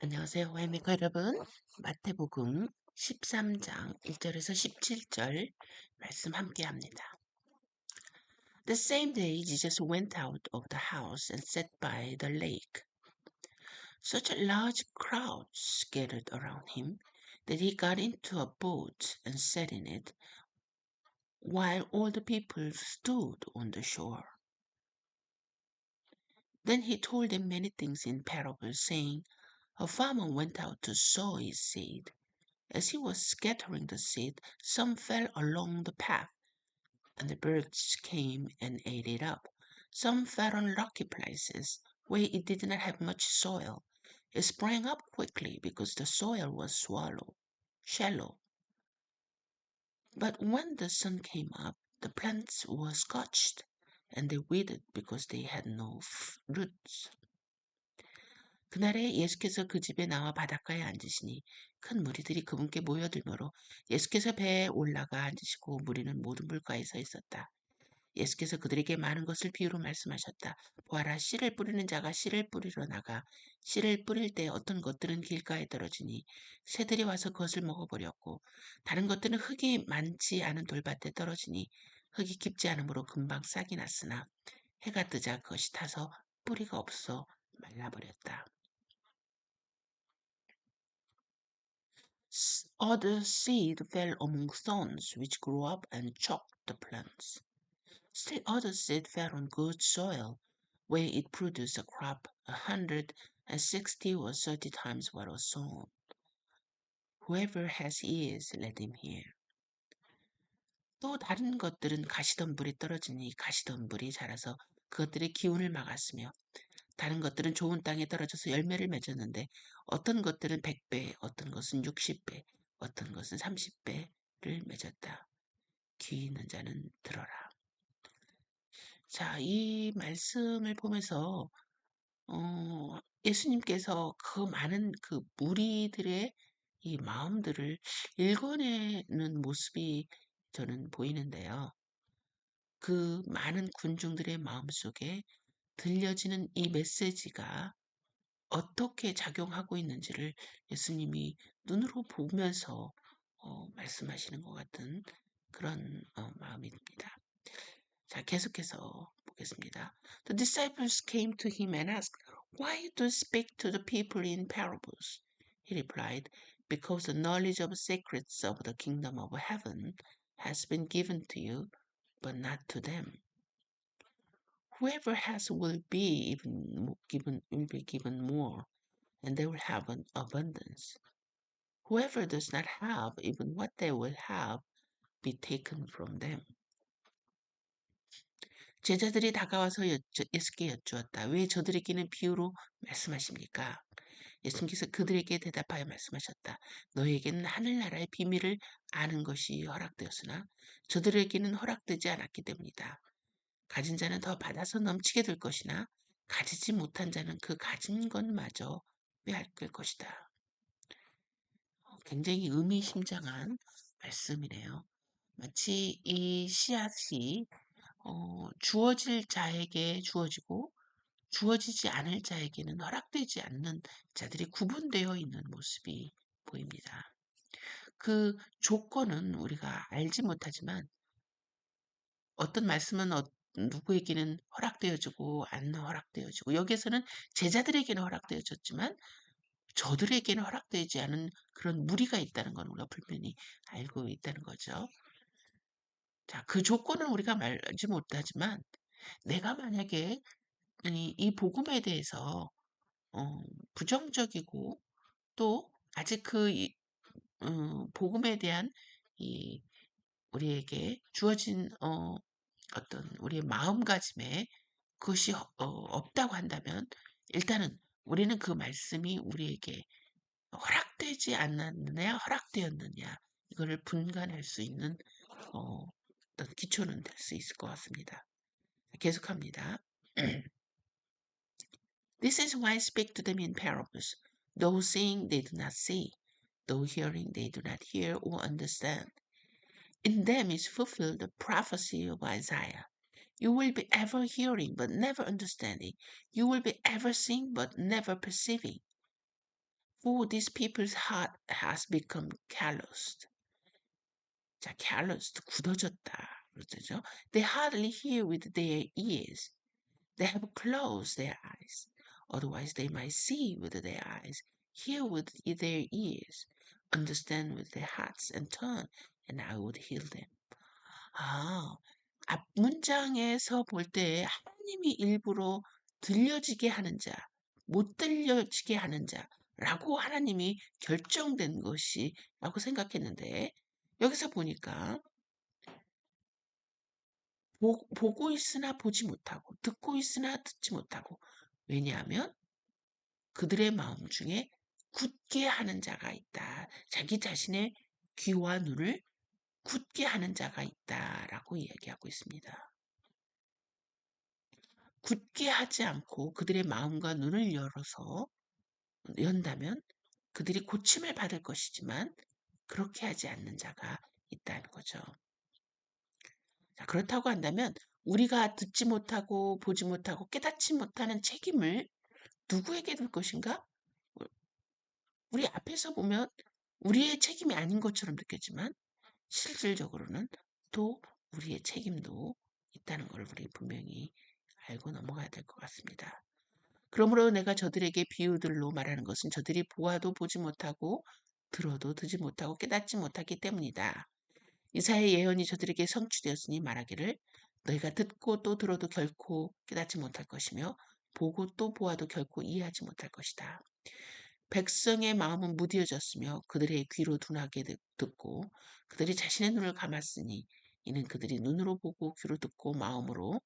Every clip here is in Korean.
안녕하세요. 와인메커 여러분. 마태복음 13장 1절에서 17절 말씀 함께 합니다. The same day Jesus went out of the house and sat by the lake. Such a large crowd gathered around him that he got into a boat and sat in it, while all the people stood on the shore. Then he told them many things in parables, saying, A farmer went out to sow his seed. As he was scattering the seed, some fell along the path, and the birds came and ate it up. Some fell on rocky places, where it did not have much soil. It sprang up quickly because the soil was shallow. But when the sun came up, the plants were scorched, and they withered because they had no roots. 그날에 예수께서 그 집에 나와 바닷가에 앉으시니 큰 무리들이 그분께 모여들므로 예수께서 배에 올라가 앉으시고 무리는 모든 물가에 서 있었다. 예수께서 그들에게 많은 것을 비유로 말씀하셨다. 보아라, 씨를 뿌리는 자가 씨를 뿌리러 나가 씨를 뿌릴 때 어떤 것들은 길가에 떨어지니 새들이 와서 그것을 먹어버렸고, 다른 것들은 흙이 많지 않은 돌밭에 떨어지니 흙이 깊지 않으므로 금방 싹이 났으나 해가 뜨자 그것이 타서 뿌리가 없어 말라버렸다. Other seed fell among thorns, which grew up and choked the plants. Still other seed fell on good soil, where it produced a crop 160 or 30 times what was sown. Whoever has ears, let him hear. 또 다른 것들은 가시덤불에 떨어지니 가시덤불이 자라서 그것들의 기운을 막았으며, 다른 것들은 좋은 땅에 떨어져서 열매를 맺었는데 어떤 것들은 100배, 어떤 것은 60배, 어떤 것은 30배를 맺었다. 귀 있는 자는 들어라. 자, 이 말씀을 보면서 예수님께서 그 많은 그 무리들의 이 마음들을 읽어내는 모습이 저는 보이는데요. 그 많은 군중들의 마음속에 들려지는 이 메시지가 어떻게 작용하고 있는지를 예수님이 눈으로 보면서 말씀하시는 것 같은 그런 마음입니다. 자, 계속해서 보겠습니다. The disciples came to him and asked, Why do you speak to the people in parables? He replied, Because the knowledge of secrets of the kingdom of heaven has been given to you, but not to them. Whoever has will be given more, and they will have an abundance. Whoever does not have, even what they will have, be taken from them. 제자들이 다가와서 예수께 여쭈었다. 왜 저들에게는 비유로 말씀하십니까? 예수님께서 그들에게 대답하여 말씀하셨다. 너희에게는 하늘나라의 비밀을 아는 것이 허락되었으나 저들에게는 허락되지 않았기 때문이다. 가진 자는 더 받아서 넘치게 될 것이나 가지지 못한 자는 그 가진 것마저 빼앗길 것이다. 굉장히 의미심장한 말씀이네요. 마치 이 씨앗이 주어질 자에게 주어지고 주어지지 않을 자에게는 허락되지 않는 자들이 구분되어 있는 모습이 보입니다. 그 조건은 우리가 알지 못하지만 어떤 말씀은 누구에게는 허락되어지고 안 허락되어지고, 여기에서는 제자들에게는 허락되어졌지만 저들에게는 허락되지 않은 그런 무리가 있다는 건 우리가 분명히 알고 있다는 거죠. 자, 그 조건은 우리가 알지 못하지만 내가 만약에 이 복음에 대해서 부정적이고 또 아직 복음에 대한 이 우리에게 주어진 어떤 우리의 마음가짐에 그것이 없다고 한다면, 일단은 우리는 그 말씀이 우리에게 허락되지 않았느냐 허락되었느냐 이거를 분간할 수 있는 어떤 기초는 될 수 있을 것 같습니다. 계속합니다. This is why I speak to them in parables. Though seeing they do not see, though hearing they do not hear or understand. In them is fulfilled the prophecy of Isaiah. You will be ever hearing but never understanding. You will be ever seeing but never perceiving. For these people's heart has become calloused. 자, calloused, 굳어졌다. 그러죠. They hardly hear with their ears. They have closed their eyes. Otherwise, they might see with their eyes, hear with their ears, understand with their hearts, and turn, and I would heal them. 아, 앞 문장에서 볼 때 하나님이 일부러 들려지게 하는 자, 못 들려지게 하는 자라고 하나님이 결정된 것이라고 생각했는데 여기서 보니까 보고 있으나 보지 못하고 듣고 있으나 듣지 못하고 왜냐하면 그들의 마음 중에 굳게 하는 자가 있다. 자기 자신의 귀와 눈을 굳게 하는 자가 있다라고 이야기하고 있습니다. 굳게 하지 않고 그들의 마음과 눈을 열어서 연다면 그들이 고침을 받을 것이지만 그렇게 하지 않는 자가 있다는 거죠. 자, 그렇다고 한다면 우리가 듣지 못하고 보지 못하고 깨닫지 못하는 책임을 누구에게 둘 것인가? 우리 앞에서 보면 우리의 책임이 아닌 것처럼 느꼈지만 실질적으로는 또 우리의 책임도 있다는 걸 우리 분명히 알고 넘어가야 될 것 같습니다. 그러므로 내가 저들에게 비유들로 말하는 것은 저들이 보아도 보지 못하고 들어도 듣지 못하고 깨닫지 못하기 때문이다. 이사야의 예언이 저들에게 성취되었으니 말하기를 너희가 듣고 또 들어도 결코 깨닫지 못할 것이며 보고 또 보아도 결코 이해하지 못할 것이다. 백성의 마음은 무디어졌으며 그들의 귀로 둔하게 듣고 그들이 자신의 눈을 감았으니 이는 그들이 눈으로 보고 귀로 듣고 마음으로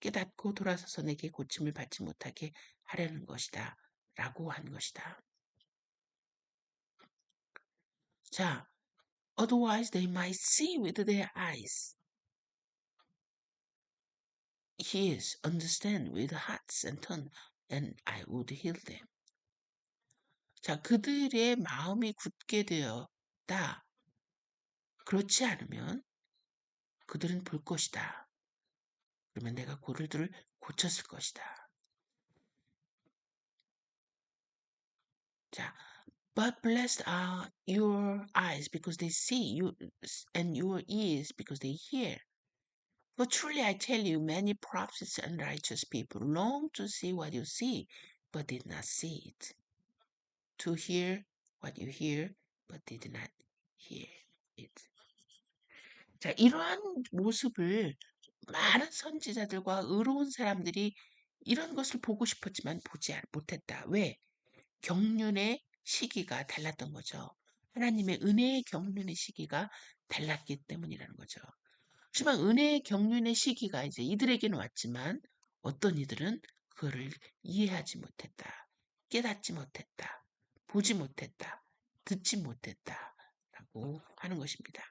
깨닫고 돌아서서 내게 고침을 받지 못하게 하려는 것이다. 라고 한 것이다. 자, otherwise they might see with their eyes, ears, understand with hearts and tongue, and I would heal them. 자, 그들의 마음이 굳게 되었다. 그렇지 않으면 그들은 볼 것이다. 그러면 내가 그들을 고쳤을 것이다. 자, but blessed are your eyes because they see you, and your ears because they hear. For truly I tell you, many prophets and righteous people long to see what you see, but did not see it. To hear what you hear, but did not hear it. 자, 이러한 모습을 많은 선지자들과 의로운 사람들이 이런 것을 보고 싶었지만 보지 못했다. 왜? 경륜의 시기가 달랐던 거죠. 하나님의 은혜의 경륜의 시기가 달랐기 때문이라는 거죠. 하지만 은혜의 경륜의 시기가 이제 이들에게는 왔지만 어떤 이들은 그거를 이해하지 못했다. 깨닫지 못했다. 보지 못했다. 듣지 못했다. 라고 하는 것입니다.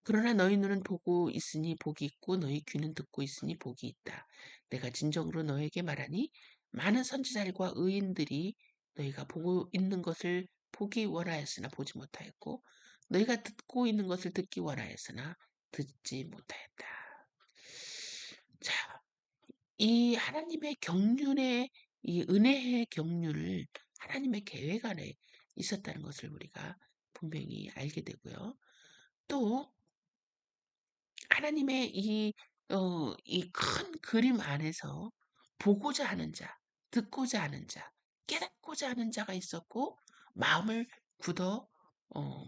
그러나 너희 눈은 보고 있으니 복이 있고 너희 귀는 듣고 있으니 복이 있다. 내가 진정으로 너에게 말하니 많은 선지자들과 의인들이 너희가 보고 있는 것을 보기 원하였으나 보지 못하였고 너희가 듣고 있는 것을 듣기 원하였으나 듣지 못하였다. 자, 이 하나님의 경륜의 이 은혜의 경륜을 하나님의 계획 안에 있었다는 것을 우리가 분명히 알게 되고요. 또 하나님의 이 큰 그림 안에서 보고자 하는 자, 듣고자 하는 자, 깨닫고자 하는 자가 있었고, 마음을 굳어,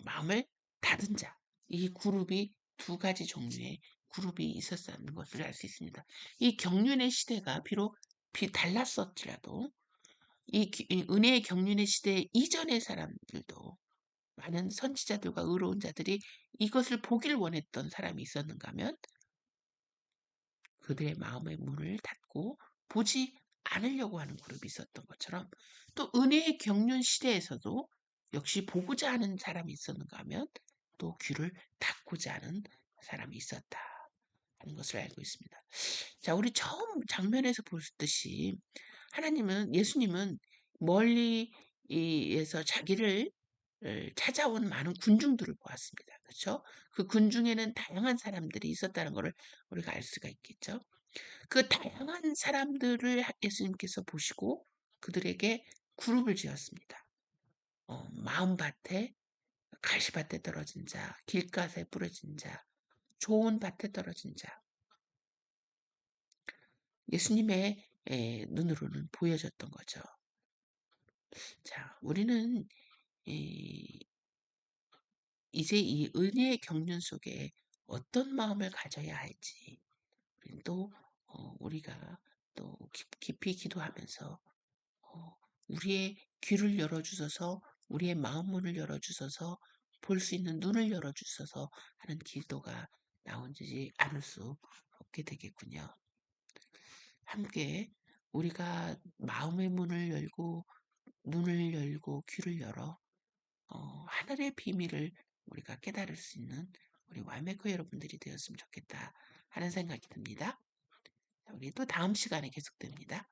마음을 닫은 자. 이 그룹이 두 가지 종류의 그룹이 있었다는 것을 알 수 있습니다. 이 경륜의 시대가 비록 달랐었지라도, 이 은혜의 경륜의 시대 이전의 사람들도 많은 선지자들과 의로운 자들이 이것을 보길 원했던 사람이 있었는가 하면 그들의 마음의 문을 닫고 보지 않으려고 하는 그룹이 있었던 것처럼 또 은혜의 경륜 시대에서도 역시 보고자 하는 사람이 있었는가 하면 또 귀를 닫고자 하는 사람이 있었다 하는 것을 알고 있습니다. 자, 우리 처음 장면에서 보셨듯이 예수님은 멀리에서 자기를 찾아온 많은 군중들을 보았습니다. 그렇죠? 그 군중에는 다양한 사람들이 있었다는 것을 우리가 알 수가 있겠죠. 그 다양한 사람들을 예수님께서 보시고 그들에게 그룹을 지었습니다. 마음밭에 가시밭에 떨어진 자, 길가에 부러진 자, 좋은 밭에 떨어진 자. 예수님의 눈으로는 보여졌던 거죠. 자, 우리는 이제 이 은혜의 경륜 속에 어떤 마음을 가져야 할지 또 우리가 또 깊이 기도하면서 우리의 귀를 열어주셔서 우리의 마음 문을 열어주셔서 볼 수 있는 눈을 열어주셔서 하는 기도가 나오지 않을 수 없게 되겠군요. 함께 우리가 마음의 문을 열고 눈을 열고 귀를 열어 하늘의 비밀을 우리가 깨달을 수 있는 우리 왈메커 여러분들이 되었으면 좋겠다 하는 생각이 듭니다. 우리 또 다음 시간에 계속됩니다.